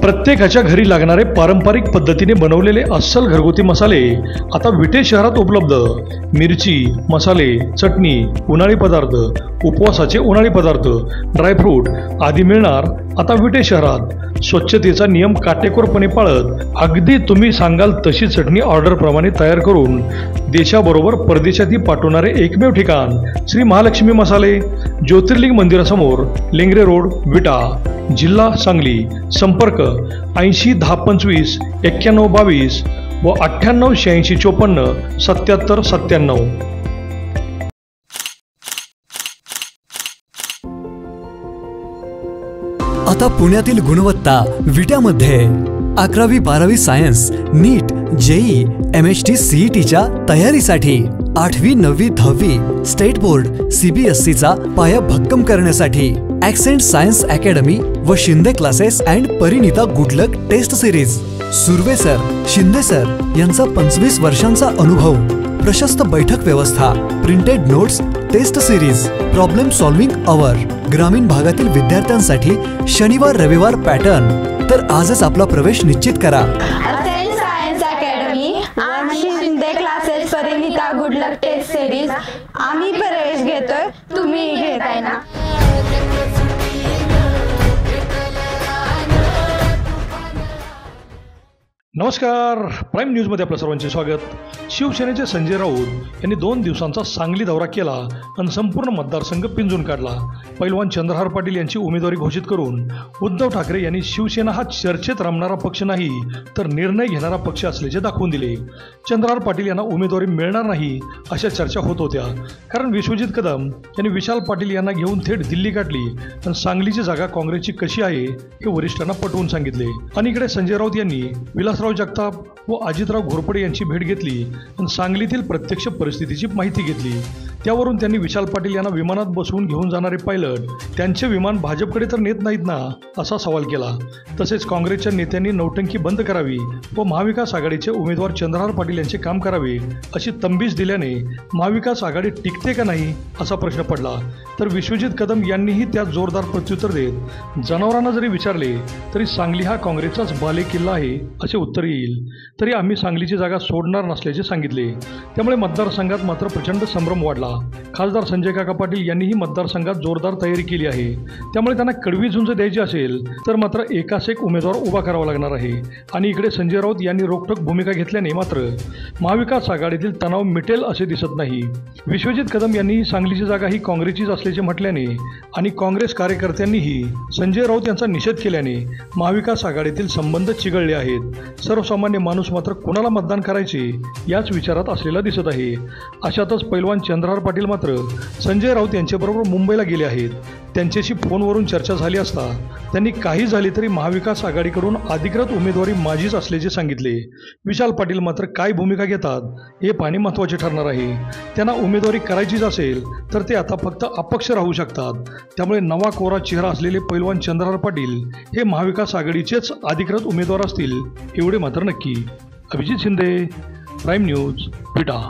प्रत्येकाच्या घरी लागणारे पारंपरिक पद्धतीने बनवलेले अस्सल घरगुती मसाले आता विटे शहरात उपलब्ध। मिरची, मसाले, चटणी, उन्हाळी पदार्थ, उपवासाचे उन्हाळी पदार्थ, ड्रायफ्रूट आदी मिळणार आता विटे शहरात। स्वच्छतेचा नियम काटेकोरपणे पाळत अगदी तुम्ही सांगाल तशी चटणी ऑर्डरप्रमाणे तयार करून देशाबरोबर परदेशातही पाठवणारे एकमेव ठिकाण श्री महालक्ष्मी मसाले, ज्योतिर्लिंग मंदिरासमोर, लेंगरे रोड, विटा, जिल्हा सांगली। संपर्क 80 10 25 91 22 व 98 86 54 77 97। आता पुण्यातील गुणवत्ता विट्यामध्ये 11वी 12वी सायन्स, नीट, जेई, MHT CETच्या तयारीसाठी 8वी 9वी 10वी स्टेट बोर्ड CBSEचा पाया भक्कम करण्यासाठी ॲक्सेंट सायन्स अकॅडमी व Shinde classes and Parinita good luck test series. Surve sir, Shinde sir यांचा 25 वर्षांचा अनुभव, प्रशस्त बैठक व्यवस्था, printed notes, test series, problem solving hour, ग्रामीण भागातील विद्यार्थ्यांसाठी शनिवार रविवार पॅटर्न। तर आजच आपला प्रवेश निश्चित करा। ॲक्सेंट सायन्स अकॅडमी आणि Shinde classes Parinita good luck test series आम्ही प्रवेश घेतोय, तुम्ही घेताय ना? नमस्कार, प्राईम न्यूजमध्ये आपल्या सर्वांचे स्वागत। शिवसेनेचे संजय राऊत यांनी 2 दिवसांचा सांगली दौरा केला आणि संपूर्ण मतदारसंघ पिंजून काढला। पैलवान चंद्रहार पाटील यांची उमेदवारी घोषित करून उद्धव ठाकरे यांनी शिवसेना हा चर्चेत रमणारा पक्ष नाही तर निर्णय घेणारा पक्ष असल्याचे दाखवून दिले। चंद्रहार पाटील यांना उमेदवारी मिळणार नाही अशा चर्चा होत होत्या, कारण विश्वजित कदम यांनी विशाल पाटील यांना घेऊन थेट दिल्ली गाठली आणि सांगलीची जागा काँग्रेसची कशी आहे हे वरिष्ठांना पटवून सांगितले। आणि इकडे संजय राऊत यांनी विलासराव जगताप व अजितराव घोरपडे यांची भेट घेतली आणि सांगलीतील प्रत्यक्ष परिस्थितीची माहिती घेतली। त्यावरून त्यांनी विशाल पाटील यांना विमानात बसवून घेऊन जाणारे पायलट त्यांचे विमान भाजपकडे तर नेत नाहीत ना असा सवाल केला। तसेच काँग्रेसच्या नेत्यांनी नौटंकी बंद करावी व महाविकास आघाडीचे उमेदवार चंद्रहार पाटील यांचे काम करावे अशी तंबीस दिल्याने महाविकास आघाडी टिकते का नाही असा प्रश्न पडला। तर विश्वजित कदम यांनीही त्यात जोरदार प्रत्युत्तर देत जनावरांना जरी विचारले तरी सांगली हा काँग्रेसचाच बालेकिल्ला आहे असे उत्तर येईल, तरी आम्ही सांगलीची जागा सोडणार नसल्याचे सांगितले। त्यामुळे मतदारसंघात मात्र प्रचंड संभ्रम वाढला। खासदार संजय काका पाटील यांनीही मतदारसंघात जोरदार तयारी केली आहे। त्यामुळे त्यांना कडवी झुंज द्यायची असेल तर मात्र एकास एक उमेदवार उभा करावा लागणार आहे। आणि इकडे संजय राऊत यांनी रोखठोक भूमिका घेतल्याने मात्र महाविकास आघाडीतील तणाव मिटेल असे दिसत नाही। विश्वजित कदम यांनी सांगलीची जागा ही काँग्रेसचीच असल्याचे म्हटल्याने आणि काँग्रेस कार्यकर्त्यांनीही संजय राऊत यांचा निषेध केल्याने महाविकास आघाडीतील संबंध चिघळले आहेत। सर्वसामान्य माणूस मात्र कोणाला मतदान करायचे याच विचारात असलेला दिसत आहे। अशातच पैलवान चंद्रहार पाटील मात्र संजय राऊत यांच्याबरोबर मुंबईला गेले आहेत। त्यांच्याशी फोनवरून चर्चा झाली असता त्यांनी काही झाले तरी महाविकास आघाडीकडून अधिकृत उमेदवारी माझीच असल्याचे सांगितले। विशाल पाटील मात्र काय भूमिका घेतात हे पाहणे महत्त्वाचे ठरणार आहे। त्यांना उमेदवारी करायचीच असेल तर ते आता फक्त अपक्ष राहू शकतात। त्यामुळे नवा कोरा चेहरा असलेले पैलवान चंद्रहार पाटील हे महाविकास आघाडीचेच अधिकृत उमेदवार असतील एवढे मात्र नक्की। अभिजित शिंदे, प्राईम न्यूज, विटा।